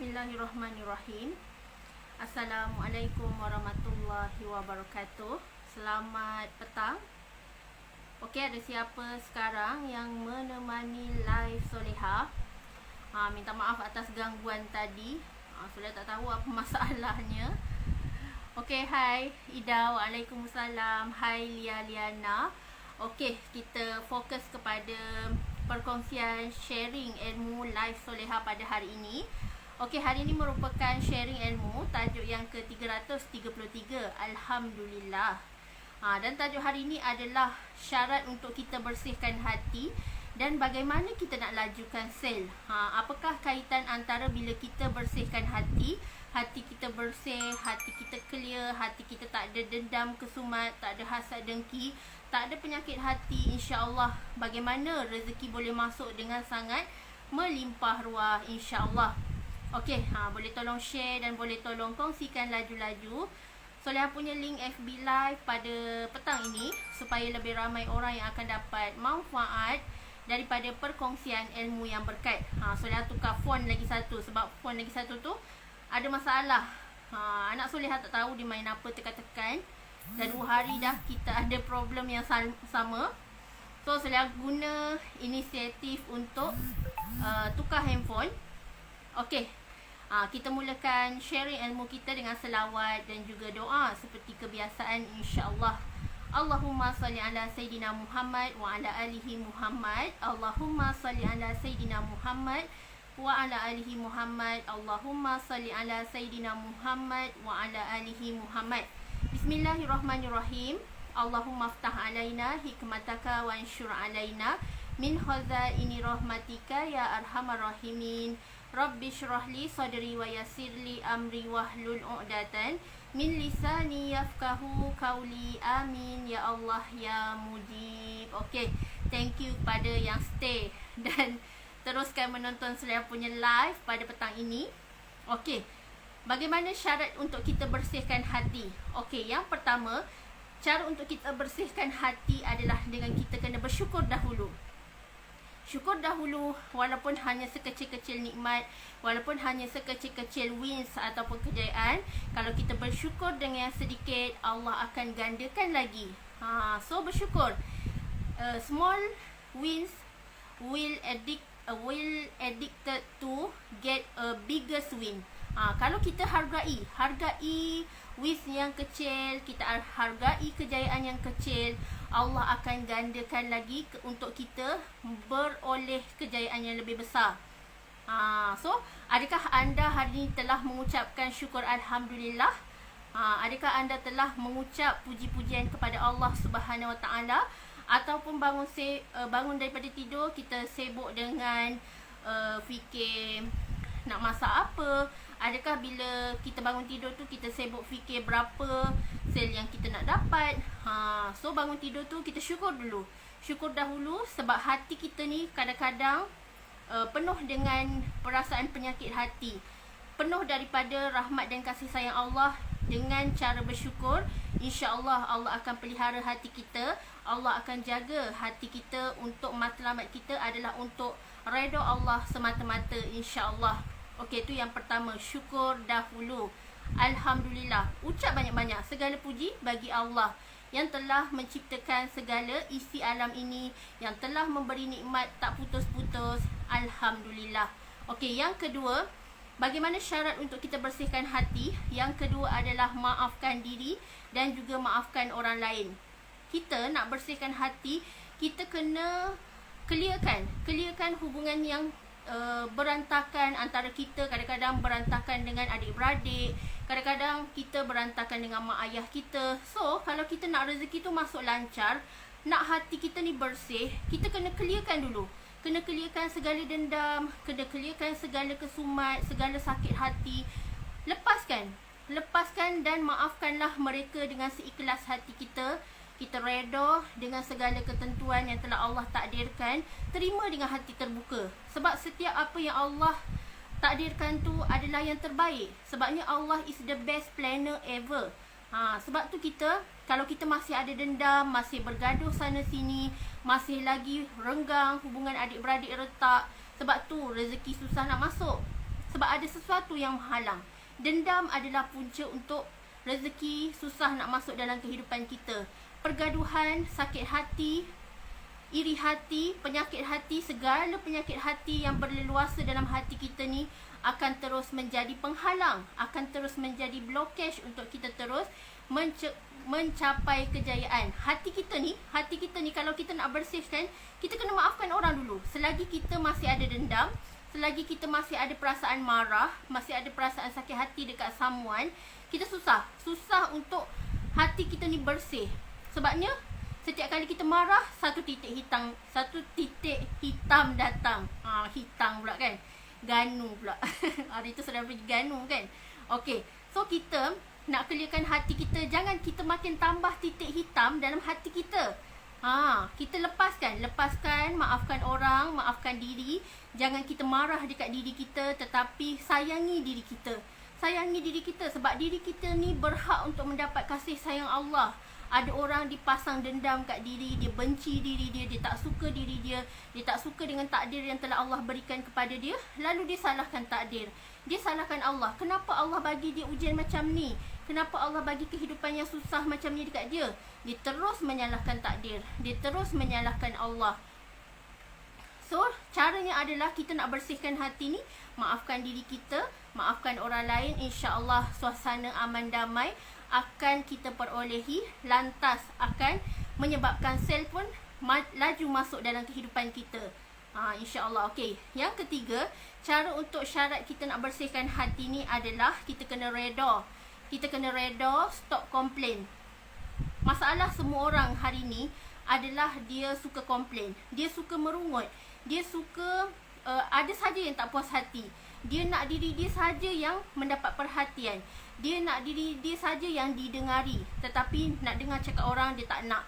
Bismillahirrahmanirrahim. Assalamualaikum warahmatullahi wabarakatuh. Selamat petang. Okey, ada siapa sekarang yang menemani live Soleha? Minta maaf atas gangguan tadi. Soleha tak tahu apa masalahnya. Okey, hai Ida, waalaikumsalam. Hai Liana. Okey, kita fokus kepada perkongsian sharing ilmu live Soleha pada hari ini. Okey, hari ini merupakan sharing ilmu tajuk yang ke-333, Alhamdulillah. Dan tajuk hari ini adalah syarat untuk kita bersihkan hati dan bagaimana kita nak lajukan sel. Apakah kaitan antara bila kita bersihkan hati, hati kita bersih, hati kita clear, hati kita tak ada dendam kesumat, tak ada hasad dengki, tak ada penyakit hati, insya-Allah bagaimana rezeki boleh masuk dengan sangat melimpah ruah, insya-Allah. Okey, boleh tolong share dan boleh tolong kongsikan laju-laju Soleha punya link FB Live pada petang ini supaya lebih ramai orang yang akan dapat manfaat daripada perkongsian ilmu yang berkat. Soleha tukar font lagi satu sebab font lagi satu tu ada masalah. Anak Soleha tak tahu dia main apa tekan-tekan. Dah 2 hari dah kita ada problem yang sama. So Soleha guna inisiatif untuk tukar handphone. Okey. Kita mulakan sharing ilmu kita dengan selawat dan juga doa seperti kebiasaan, insya-Allah. Allahumma salli ala Sayyidina Muhammad wa ala alihi Muhammad. Allahumma salli ala Sayyidina Muhammad wa ala alihi Muhammad. Allahumma salli ala Sayyidina Muhammad wa ala alihi Muhammad. Bismillahirrahmanirrahim. Allahumma aftah alaina hikmataka wa anshur alaina min khazaini rahmatika ya arhamar rahimin. Rabbi syrahli sadri wa yassirli amri wahlul 'uqdatan min lisani yafqahu qawli. Amin ya Allah ya Mujib. Okey, thank you kepada yang stay dan teruskan menonton Soleha punya live pada petang ini. Okey, bagaimana syarat untuk kita bersihkan hati? Okey, yang pertama, cara untuk kita bersihkan hati adalah dengan kita kena bersyukur dahulu. Syukur dahulu walaupun hanya sekecil-kecil nikmat, walaupun hanya sekecil-kecil wins ataupun kejayaan. Kalau kita bersyukur dengan yang sedikit, Allah akan gandakan lagi. So bersyukur. Small wins will addicted to get a biggest win. Kalau kita hargai wins yang kecil, kita hargai kejayaan yang kecil, Allah akan gandakan lagi untuk kita beroleh kejayaan yang lebih besar. So, adakah anda hari ini telah mengucapkan syukur Alhamdulillah? Adakah anda telah mengucap puji-pujian kepada Allah Subhanahu Wa Taala? Ataupun bangun daripada tidur kita sibuk dengan fikir nak masak apa? Adakah bila kita bangun tidur tu kita sibuk fikir berapa sel yang kita nak dapat? So bangun tidur tu kita syukur dulu. Syukur dahulu sebab hati kita ni kadang-kadang penuh dengan perasaan penyakit hati. Penuh daripada rahmat dan kasih sayang Allah. Dengan cara bersyukur, insya-Allah Allah akan pelihara hati kita. Allah akan jaga hati kita. Untuk matlamat kita adalah untuk redha Allah semata-mata, insya-Allah. Okey, itu yang pertama, syukur dahulu. Alhamdulillah. Ucap banyak-banyak segala puji bagi Allah yang telah menciptakan segala isi alam ini, yang telah memberi nikmat tak putus-putus. Alhamdulillah. Okey, yang kedua, bagaimana syarat untuk kita bersihkan hati? Yang kedua adalah maafkan diri dan juga maafkan orang lain. Kita nak bersihkan hati, kita kena clearkan hubungan yang berantakan antara kita. Kadang-kadang berantakan dengan adik-beradik, kadang-kadang kita berantakan dengan mak ayah kita. So, kalau kita nak rezeki tu masuk lancar, nak hati kita ni bersih, kita kena clearkan dulu. Kena clearkan segala dendam, kena clearkan segala kesumat, segala sakit hati. Lepaskan dan maafkanlah mereka dengan seikhlas hati kita. Kita reda dengan segala ketentuan yang telah Allah takdirkan. Terima dengan hati terbuka. Sebab setiap apa yang Allah takdirkan tu adalah yang terbaik. Sebabnya Allah is the best planner ever. Sebab tu kalau kita masih ada dendam, masih bergaduh sana sini, masih lagi renggang, hubungan adik-beradik retak, sebab tu rezeki susah nak masuk. Sebab ada sesuatu yang menghalang. Dendam adalah punca untuk rezeki susah nak masuk dalam kehidupan kita. Pergaduhan, sakit hati, iri hati, penyakit hati, segala penyakit hati yang berleluasa dalam hati kita ni akan terus menjadi penghalang, akan terus menjadi blokage untuk kita terus mencapai kejayaan. Hati kita ni kalau kita nak bersihkan, kita kena maafkan orang dulu. Selagi kita masih ada dendam, selagi kita masih ada perasaan marah, masih ada perasaan sakit hati dekat someone, kita susah untuk hati kita ni bersih. Sebabnya setiap kali kita marah, satu titik hitam datang. Hitam pula kan. Ganu pula. Hari tu sedang pergi ganu kan. Okey. So kita nak clearkan hati kita, jangan kita makin tambah titik hitam dalam hati kita. Kita lepaskan, maafkan orang, maafkan diri. Jangan kita marah dekat diri kita, tetapi sayangi diri kita. Sayangi diri kita sebab diri kita ni berhak untuk mendapat kasih sayang Allah. Ada orang dipasang dendam kat diri, dia benci diri dia, dia tak suka diri dia tak suka dengan takdir yang telah Allah berikan kepada dia, lalu dia salahkan takdir. Dia salahkan Allah. Kenapa Allah bagi dia ujian macam ni? Kenapa Allah bagi kehidupan yang susah macam ni dekat dia? Dia terus menyalahkan takdir. Dia terus menyalahkan Allah. So, caranya adalah kita nak bersihkan hati ni, maafkan diri kita, maafkan orang lain, insya-Allah suasana aman damai akan kita perolehi, lantas akan menyebabkan sel pun laju masuk dalam kehidupan kita. InsyaAllah. Okey. Yang ketiga, cara untuk syarat kita nak bersihkan hati ni adalah kita kena reda. Kita kena reda, stop komplain. Masalah semua orang hari ni adalah dia suka komplain. Dia suka merungut. Dia suka ada saja yang tak puas hati. Dia nak diri dia saja yang mendapat perhatian. Dia nak diri dia saja yang didengari. Tetapi nak dengar cakap orang dia tak nak.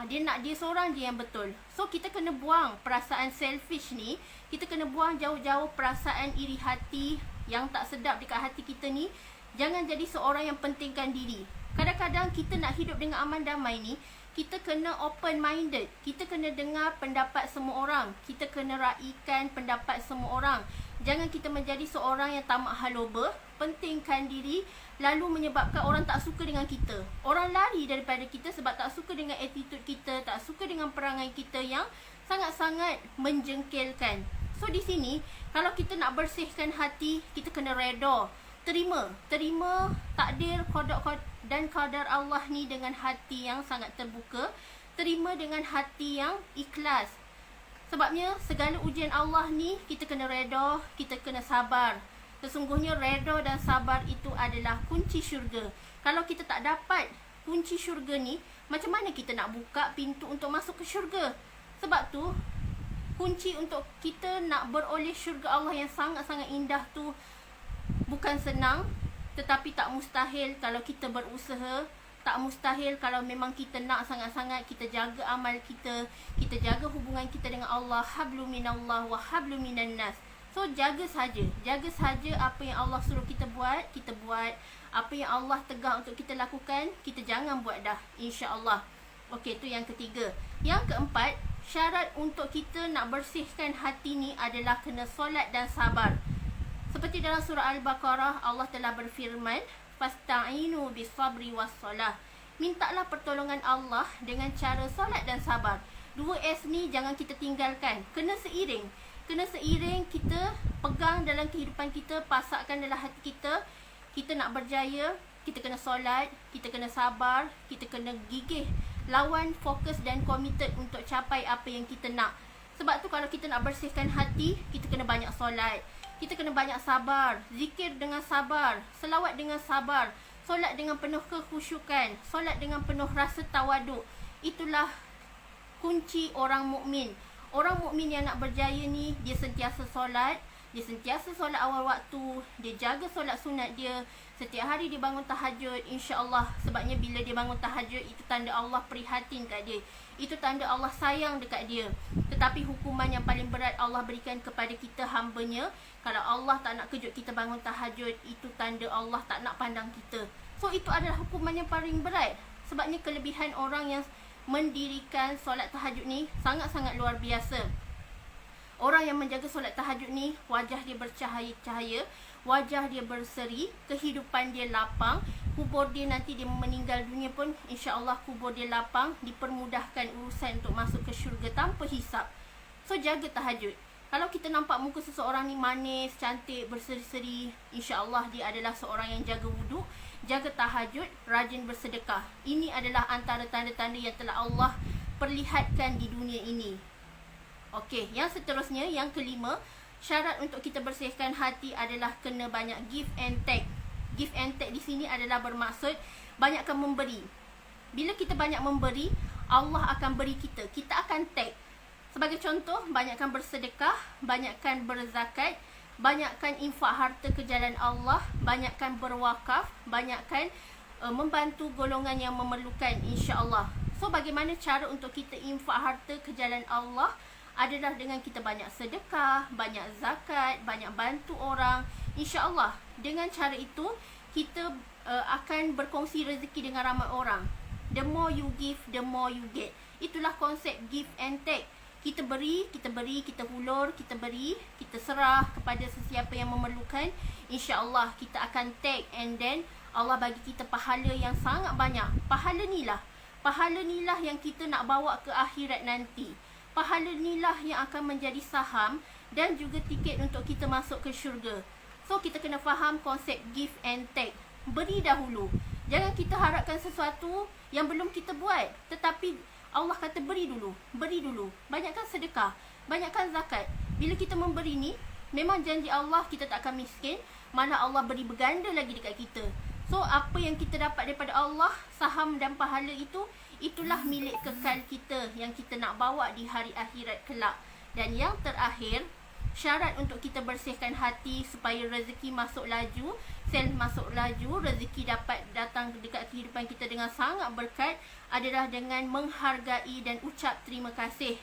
Dia nak dia seorang je yang betul. So kita kena buang perasaan selfish ni. Kita kena buang jauh-jauh perasaan iri hati yang tak sedap dekat hati kita ni. Jangan jadi seorang yang pentingkan diri. Kadang-kadang kita nak hidup dengan aman damai ni, kita kena open minded. Kita kena dengar pendapat semua orang. Kita kena raikan pendapat semua orang. Jangan kita menjadi seorang yang tamak haloba, pentingkan diri, lalu menyebabkan orang tak suka dengan kita. Orang lari daripada kita sebab tak suka dengan attitude kita, tak suka dengan perangai kita yang sangat-sangat menjengkelkan. So di sini, kalau kita nak bersihkan hati, kita kena reda. Terima takdir dan qadar Allah ni dengan hati yang sangat terbuka. Terima dengan hati yang ikhlas. Sebabnya segala ujian Allah ni kita kena reda, kita kena sabar. Sesungguhnya reda dan sabar itu adalah kunci syurga. Kalau kita tak dapat kunci syurga ni, macam mana kita nak buka pintu untuk masuk ke syurga? Sebab tu kunci untuk kita nak beroleh syurga Allah yang sangat-sangat indah tu bukan senang, tetapi tak mustahil kalau kita berusaha. Tak mustahil kalau memang kita nak sangat-sangat. Kita jaga amal kita, kita jaga hubungan kita dengan Allah. Hablu minallah wa hablu minan nas. So jaga saja apa yang Allah suruh kita buat, kita buat. Apa yang Allah tegak untuk kita lakukan, kita jangan buat dah, insya-Allah. Okey, tu yang ketiga. Yang keempat, syarat untuk kita nak bersihkan hati ni adalah kena solat dan sabar. Seperti dalam surah Al-Baqarah, Allah telah berfirman, fasta'inu bisabri wassalah. Mintalah pertolongan Allah dengan cara solat dan sabar. 2S ni jangan kita tinggalkan. Kena seiring kita pegang dalam kehidupan kita, pasakkan dalam hati kita. Kita nak berjaya, kita kena solat, kita kena sabar, kita kena gigih, lawan, fokus dan committed untuk capai apa yang kita nak. Sebab tu kalau kita nak bersihkan hati, kita kena banyak solat, kita kena banyak sabar, zikir dengan sabar, selawat dengan sabar, solat dengan penuh kekhusyukan, solat dengan penuh rasa tawaduk. Itulah kunci orang mukmin. Orang mukmin yang nak berjaya ni, dia sentiasa solat, dia sentiasa solat awal waktu, dia jaga solat sunat dia, setiap hari dia bangun tahajud, insya-Allah. Sebabnya bila dia bangun tahajud, itu tanda Allah prihatin kat dia, itu tanda Allah sayang dekat dia. Tetapi hukuman yang paling berat Allah berikan kepada kita hamba-Nya. Kalau Allah tak nak kejut kita bangun tahajud, itu tanda Allah tak nak pandang kita. So itu adalah hukuman yang paling berat. Sebabnya kelebihan orang yang mendirikan solat tahajud ni sangat-sangat luar biasa. Orang yang menjaga solat tahajud ni, wajah dia bercahaya-cahaya, wajah dia berseri, kehidupan dia lapang, kubur dia nanti dia meninggal dunia pun insya-Allah kubur dia lapang, dipermudahkan urusan untuk masuk ke syurga tanpa hisap. So jaga tahajud. Kalau kita nampak muka seseorang ni manis, cantik, berseri-seri, insya-Allah dia adalah seorang yang jaga wuduk, jaga tahajud, rajin bersedekah. Ini adalah antara tanda-tanda yang telah Allah perlihatkan di dunia ini. Okey, yang seterusnya, yang kelima, syarat untuk kita bersihkan hati adalah kena banyak give and take. Give and take di sini adalah bermaksud banyakkan memberi. Bila kita banyak memberi, Allah akan beri kita. Kita akan take. Sebagai contoh, banyakkan bersedekah, banyakkan berzakat, banyakkan infak harta ke jalan Allah, banyakkan berwakaf, banyakkan membantu golongan yang memerlukan, insya-Allah. So bagaimana cara untuk kita infak harta ke jalan Allah? Adalah dengan kita banyak sedekah, banyak zakat, banyak bantu orang. InsyaAllah dengan cara itu kita akan berkongsi rezeki dengan ramai orang. The more you give, the more you get. Itulah konsep give and take. Kita beri, kita beri, kita hulur, kita beri, kita serah kepada sesiapa yang memerlukan. InsyaAllah kita akan take, and then Allah bagi kita pahala yang sangat banyak. Pahala ni lah yang kita nak bawa ke akhirat nanti. Pahala inilah yang akan menjadi saham dan juga tiket untuk kita masuk ke syurga. So kita kena faham konsep give and take. Beri dahulu. Jangan kita harapkan sesuatu yang belum kita buat. Tetapi Allah kata beri dulu. Beri dulu. Banyakkan sedekah. Banyakkan zakat. Bila kita memberi ni, memang janji Allah kita tak akan miskin. Malah Allah beri berganda lagi dekat kita. So apa yang kita dapat daripada Allah, saham dan pahala itu, itulah milik kekal kita yang kita nak bawa di hari akhirat kelak. Dan yang terakhir, syarat untuk kita bersihkan hati supaya rezeki masuk laju, sel masuk laju, rezeki dapat datang dekat kehidupan kita dengan sangat berkat, adalah dengan menghargai dan ucap terima kasih.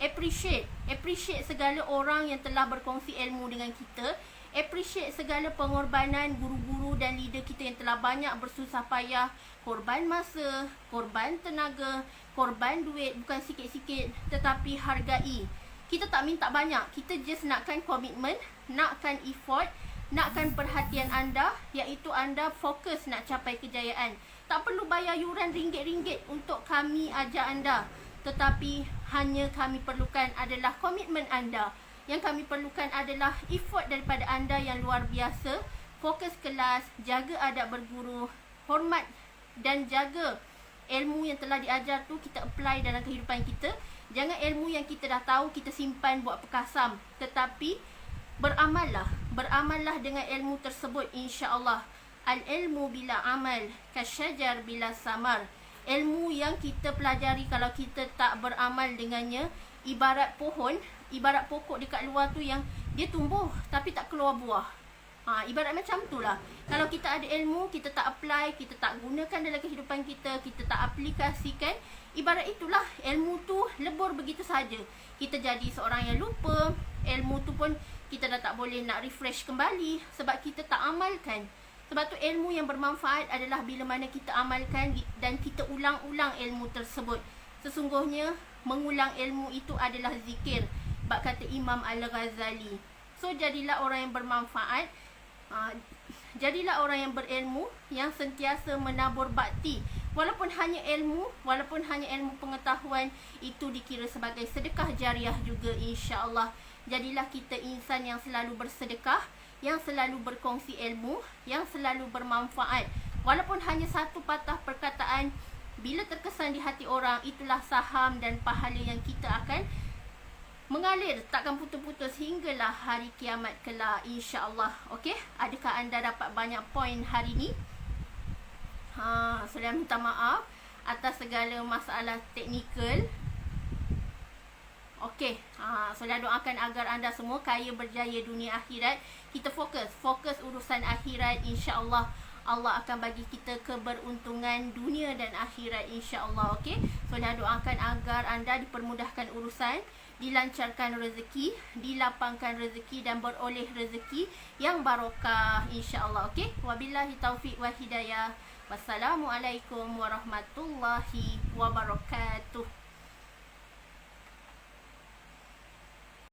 Appreciate segala orang yang telah berkongsi ilmu dengan kita. Appreciate segala pengorbanan guru-guru dan leader kita yang telah banyak bersusah payah, korban masa, korban tenaga, korban duit, bukan sikit-sikit, tetapi hargai. Kita tak minta banyak, kita just nakkan komitmen, nakkan effort, nakkan perhatian anda, iaitu anda fokus nak capai kejayaan. Tak perlu bayar yuran ringgit-ringgit untuk kami ajak anda, tetapi hanya kami perlukan adalah komitmen anda. Yang kami perlukan adalah effort daripada anda yang luar biasa. Fokus kelas, jaga adab berguru, hormat dan jaga ilmu yang telah diajar tu kita apply dalam kehidupan kita. Jangan ilmu yang kita dah tahu kita simpan buat perkasam, tetapi beramallah dengan ilmu tersebut, insya-Allah. Al-ilmu bila amal kasyajar bila samar. Ilmu yang kita pelajari kalau kita tak beramal dengannya ibarat pohon, ibarat pokok dekat luar tu yang dia tumbuh tapi tak keluar buah. Ibarat macam tu lah. Kalau kita ada ilmu, kita tak apply, kita tak gunakan dalam kehidupan kita, kita tak aplikasikan, ibarat itulah ilmu tu lebur begitu saja. Kita jadi seorang yang lupa. Ilmu tu pun kita dah tak boleh nak refresh kembali sebab kita tak amalkan. Sebab tu ilmu yang bermanfaat adalah bila mana kita amalkan dan kita ulang-ulang ilmu tersebut. Sesungguhnya mengulang ilmu itu adalah zikir, bab kata Imam Al-Ghazali. So jadilah orang yang bermanfaat, jadilah orang yang berilmu, yang sentiasa menabur bakti. Walaupun hanya ilmu pengetahuan, itu dikira sebagai sedekah jariah juga, insya-Allah. Jadilah kita insan yang selalu bersedekah, yang selalu berkongsi ilmu, yang selalu bermanfaat. Walaupun hanya satu patah perkataan, bila terkesan di hati orang, itulah saham dan pahala yang kita akan mengalir, takkan putus-putus hinggalah hari kiamat kelak, insya-Allah. Okey, adakah anda dapat banyak poin hari ni? Saya minta maaf atas segala masalah teknikal. Okey, saya doakan agar anda semua kaya berjaya dunia akhirat. Kita fokus urusan akhirat, insya-Allah. Allah akan bagi kita keberuntungan dunia dan akhirat, insya-Allah. Okey, saya doakan agar anda dipermudahkan urusan, dilancarkan rezeki, dilapangkan rezeki dan beroleh rezeki yang barokah, insya-Allah. Okey, wabillahi taufiq wa hidayah. Wassalamualaikum warahmatullahi wabarakatuh.